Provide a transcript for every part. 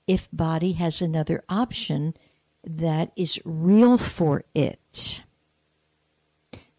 if body has another option that is real for it.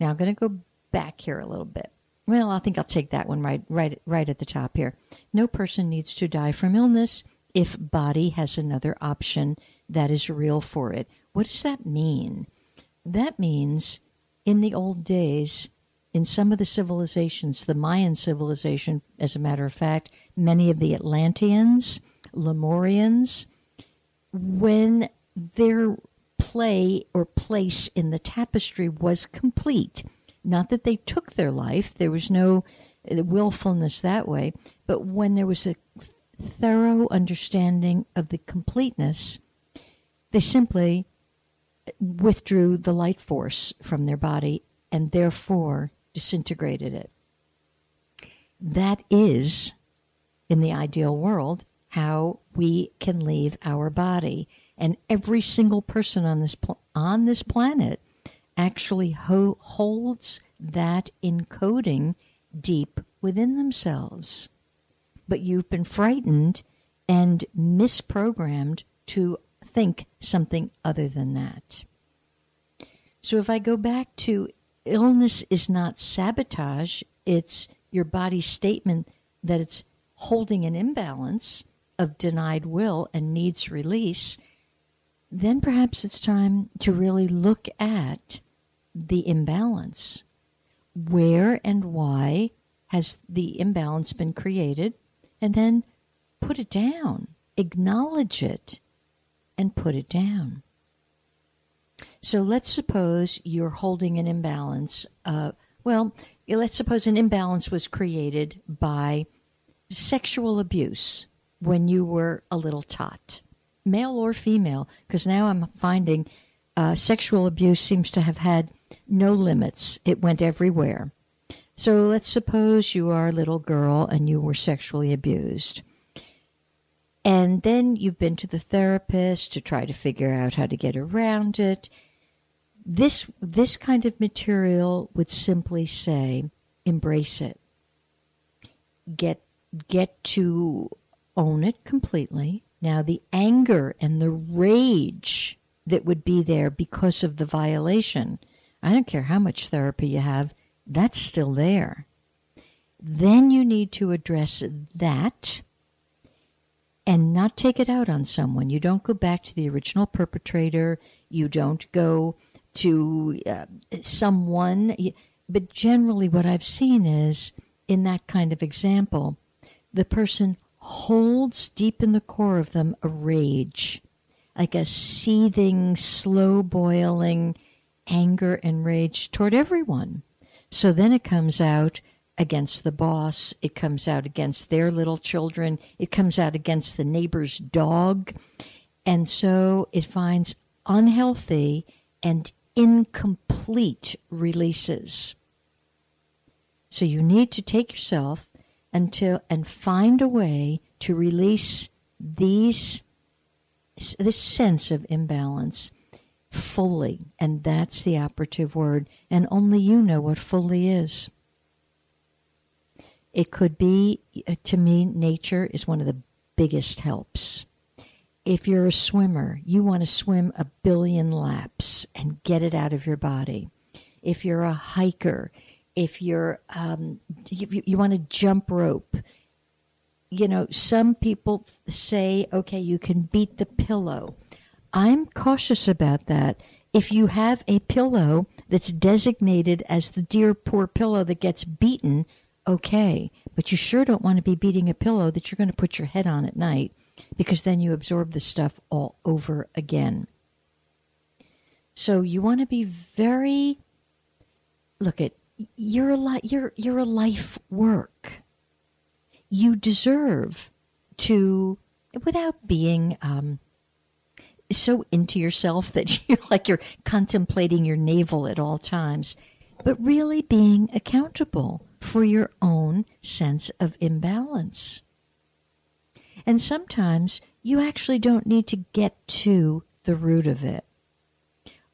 Now I'm going to go back here a little bit. Well, I think I'll take that one right at the top here. No person needs to die from illness if body has another option that is real for it. What does that mean? That means in the old days, in some of the civilizations, the Mayan civilization, as a matter of fact, many of the Atlanteans, Lemurians, when their play or place in the tapestry was complete, not that they took their life, there was no willfulness that way, but when there was a thorough understanding of the completeness, they simply withdrew the light force from their body and therefore disintegrated it. That is, in the ideal world, how we can leave our body. And every single person on this planet actually holds that encoding deep within themselves. But you've been frightened and misprogrammed to think something other than that. So if I go back to illness is not sabotage, it's your body's statement that it's holding an imbalance of denied will and needs release, then perhaps it's time to really look at the imbalance. Where and why has the imbalance been created? And then put it down, acknowledge it, and put it down. So let's suppose you're holding an imbalance. Let's suppose an imbalance was created by sexual abuse when you were a little tot, male or female, because now I'm finding sexual abuse seems to have had no limits. It went everywhere. So let's suppose you are a little girl and you were sexually abused. And then you've been to the therapist to try to figure out how to get around it. This kind of material would simply say, embrace it. Get to own it completely. Now, the anger and the rage that would be there because of the violation, I don't care how much therapy you have, that's still there. Then you need to address that and not take it out on someone. You don't go back to the original perpetrator. You don't go to someone. But generally what I've seen is, in that kind of example, the person holds deep in the core of them a rage, like a seething, slow-boiling anger and rage toward everyone. So then it comes out against the boss. It comes out against their little children. It comes out against the neighbor's dog. And so it finds unhealthy and incomplete releases. So you need to take yourself and find a way to release this sense of imbalance fully. And that's the operative word. And only you know what fully is. It could be, to me, nature is one of the biggest helps. If you're a swimmer, you want to swim 1 billion laps and get it out of your body. If you're a hiker, if you're you want to jump rope, some people say, okay, you can beat the pillow. I'm cautious about that. If you have a pillow that's designated as the dear poor pillow that gets beaten, okay, but you sure don't want to be beating a pillow that you're going to put your head on at night, because then you absorb the stuff all over again. So you want to be very, you're a life work. You deserve to, without being so into yourself that you're contemplating your navel at all times, but really being accountable for your own sense of imbalance. And sometimes you actually don't need to get to the root of it.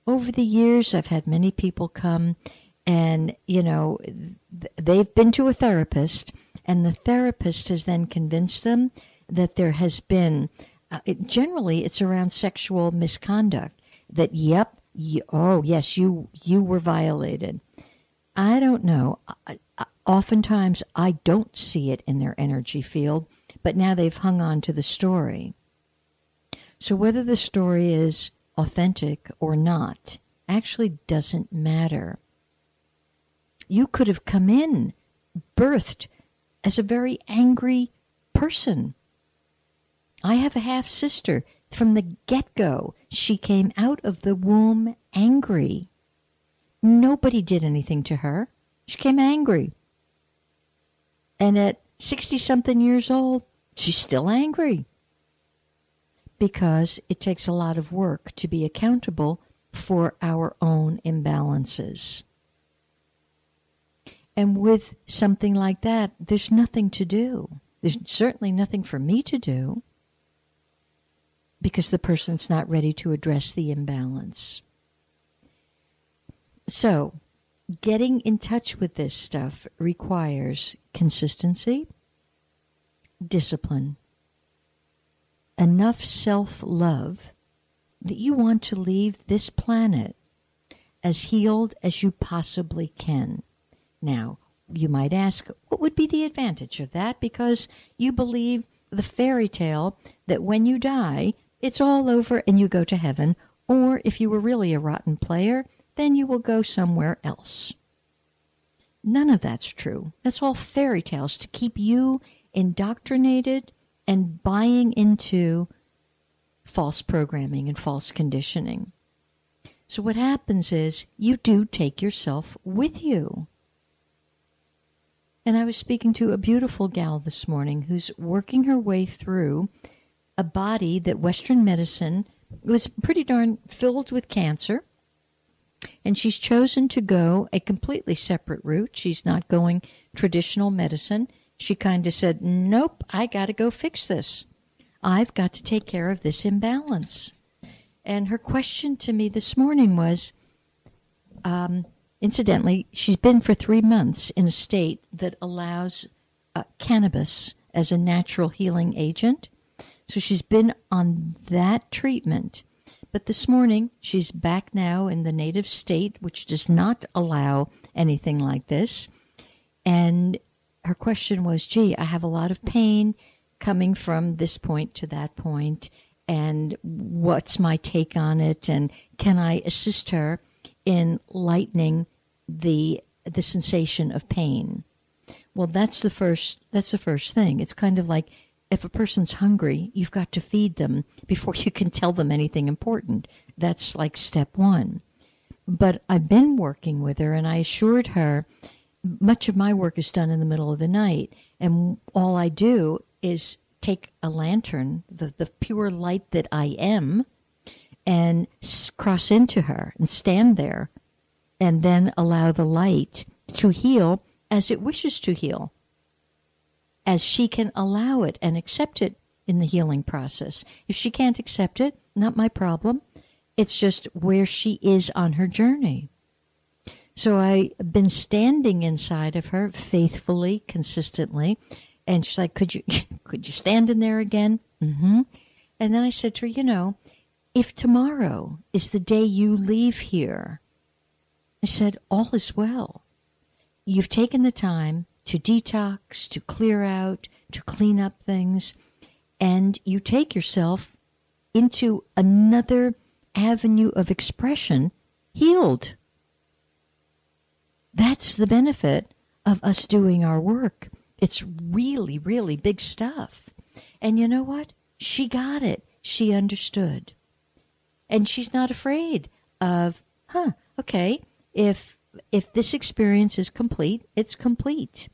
Over the years, I've had many people come and, they've been to a therapist, and the therapist has then convinced them that there has been Generally, it's around sexual misconduct. That, yep, oh, yes, you were violated. I don't know. Oftentimes, I don't see it in their energy field, but now they've hung on to the story. So whether the story is authentic or not actually doesn't matter. You could have come in, birthed as a very angry person. I have a half-sister. From the get-go, she came out of the womb angry. Nobody did anything to her. She came angry. And at 60-something years old, she's still angry. Because it takes a lot of work to be accountable for our own imbalances. And with something like that, there's nothing to do. There's certainly nothing for me to do because the person's not ready to address the imbalance. So, getting in touch with this stuff requires consistency, discipline, enough self-love that you want to leave this planet as healed as you possibly can. Now, you might ask, what would be the advantage of that? Because you believe the fairy tale that when you die, it's all over and you go to heaven, or if you were really a rotten player, then you will go somewhere else. None of that's true. That's all fairy tales to keep you indoctrinated and buying into false programming and false conditioning. So what happens is you do take yourself with you. And I was speaking to a beautiful gal this morning who's working her way through a body that Western medicine was pretty darn filled with cancer. And she's chosen to go a completely separate route. She's not going traditional medicine. She kind of said, nope, I got to go fix this. I've got to take care of this imbalance. And her question to me this morning was, incidentally, she's been for 3 months in a state that allows cannabis as a natural healing agent. So she's been on that treatment. But this morning, she's back now in the native state, which does not allow anything like this. And her question was, gee, I have a lot of pain coming from this point to that point, and what's my take on it? And can I assist her in lightening the sensation of pain? Well, that's the first thing. It's kind of like, if a person's hungry, you've got to feed them before you can tell them anything important. That's like step one. But I've been working with her, and I assured her much of my work is done in the middle of the night, and all I do is take a lantern, the pure light that I am, and cross into her and stand there, and then allow the light to heal as it wishes to heal, as she can allow it and accept it in the healing process. If she can't accept it, not my problem. It's just where she is on her journey. So I've been standing inside of her faithfully, consistently, and she's like, could you stand in there again? Mm-hmm. And then I said to her, if tomorrow is the day you leave here, I said, all is well. You've taken the time to detox, to clear out, to clean up things, and you take yourself into another avenue of expression, healed. That's the benefit of us doing our work. It's really, really big stuff. And you know what? She got it. She understood. And she's not afraid of, okay, if this experience is complete, it's complete.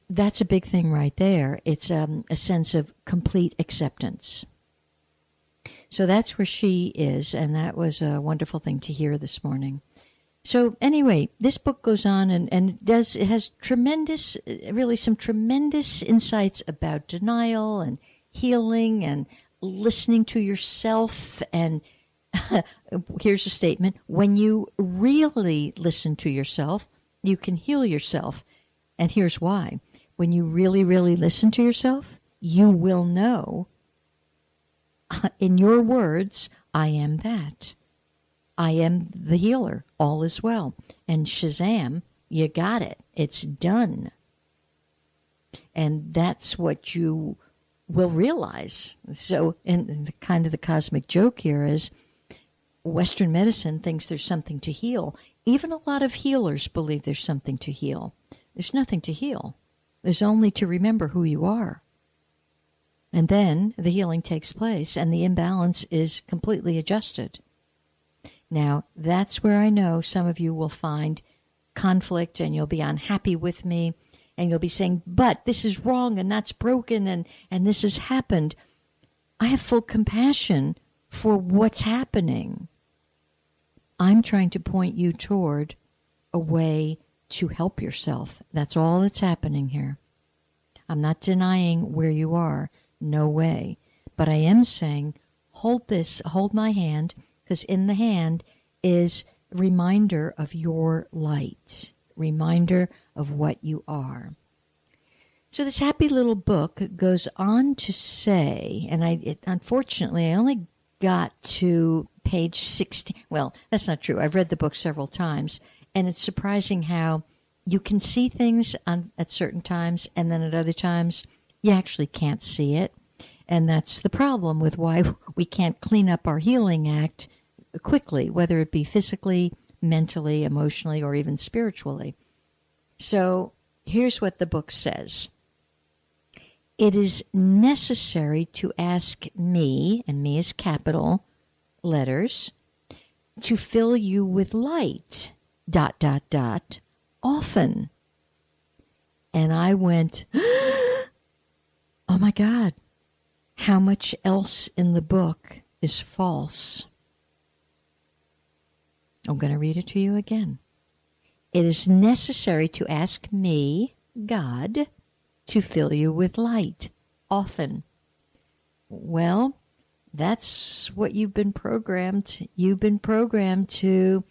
That's a big thing right there. It's a sense of complete acceptance. So that's where she is, and that was a wonderful thing to hear this morning. So anyway, this book goes on and it has some tremendous insights about denial and healing and listening to yourself. And here's a statement: when you really listen to yourself, you can heal yourself. And here's why. When you really, really listen to yourself, you will know, in your words, I am that. I am the healer. All is well. And Shazam, you got it. It's done. And that's what you will realize. So, and the cosmic joke here is Western medicine thinks there's something to heal. Even a lot of healers believe there's something to heal. There's nothing to heal. There's only to remember who you are. And then the healing takes place and the imbalance is completely adjusted. Now, that's where I know some of you will find conflict and you'll be unhappy with me and you'll be saying, but this is wrong and that's broken and this has happened. I have full compassion for what's happening. I'm trying to point you toward a way to help yourself. That's all that's happening here. I'm not denying where you are. No way. But I am saying, hold my hand, because in the hand is a reminder of your light, reminder of what you are. So this happy little book goes on to say, and unfortunately I only got to page 16. Well, that's not true. I've read the book several times, and it's surprising how you can see things at certain times, and then at other times you actually can't see it. And that's the problem with why we can't clean up our healing act quickly, whether it be physically, mentally, emotionally, or even spiritually. So here's what the book says. It is necessary to ask me, and me is capital letters, to fill you with light, ... often. And I went, oh my God, how much else in the book is false? I'm going to read it to you again. It is necessary to ask me, God, to fill you with light often. Well, that's what you've been programmed. You've been programmed to,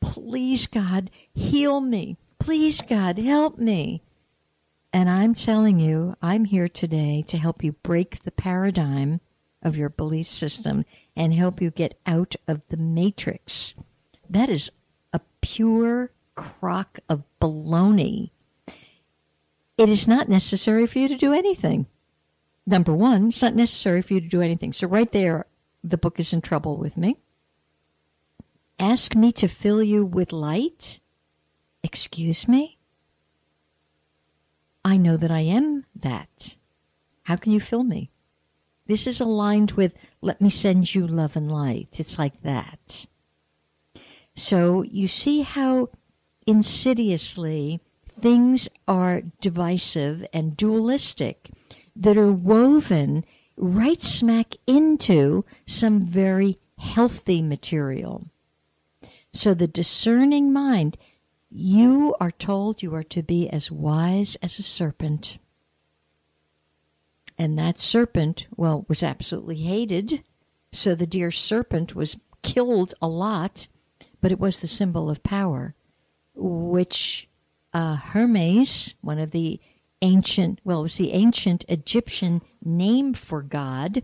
please, God, heal me. Please, God, help me. And I'm telling you, I'm here today to help you break the paradigm of your belief system and help you get out of the matrix. That is a pure crock of baloney. It is not necessary for you to do anything. Number one, it's not necessary for you to do anything. So right there, the book is in trouble with me. Ask me to fill you with light? Excuse me? I know that I am that. How can you fill me? This is aligned with, let me send you love and light. It's like that. So you see how insidiously things are divisive and dualistic that are woven right smack into some very healthy material. So the discerning mind, you are told you are to be as wise as a serpent. And that serpent, well, was absolutely hated. So the dear serpent was killed a lot, but it was the symbol of power, which Hermes, one of the ancient, well, it was the ancient Egyptian name for God.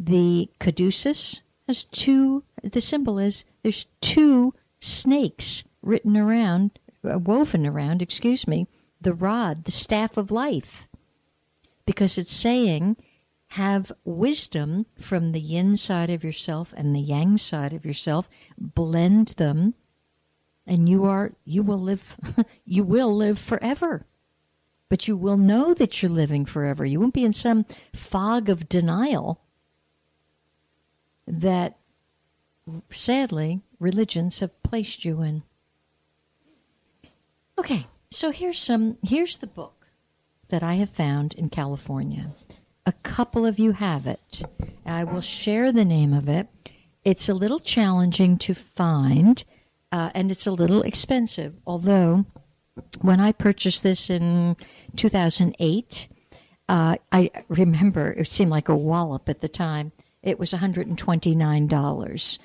The caduceus has two, the symbol is, there's two snakes woven around, the rod, the staff of life. Because it's saying, have wisdom from the yin side of yourself and the yang side of yourself, blend them, and you will live forever. But you will know that you're living forever. You won't be in some fog of denial that, sadly, religions have placed you in. Okay, so here's the book that I have found in California. A couple of you have it. I will share the name of it. It's a little challenging to find, and it's a little expensive. Although, when I purchased this in 2008, I remember it seemed like a wallop at the time. It was $129.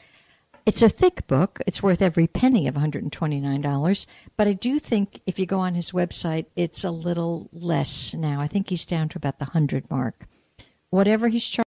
It's a thick book. It's worth every penny of $129. But I do think if you go on his website, it's a little less now. I think he's down to about the 100 mark. Whatever he's charging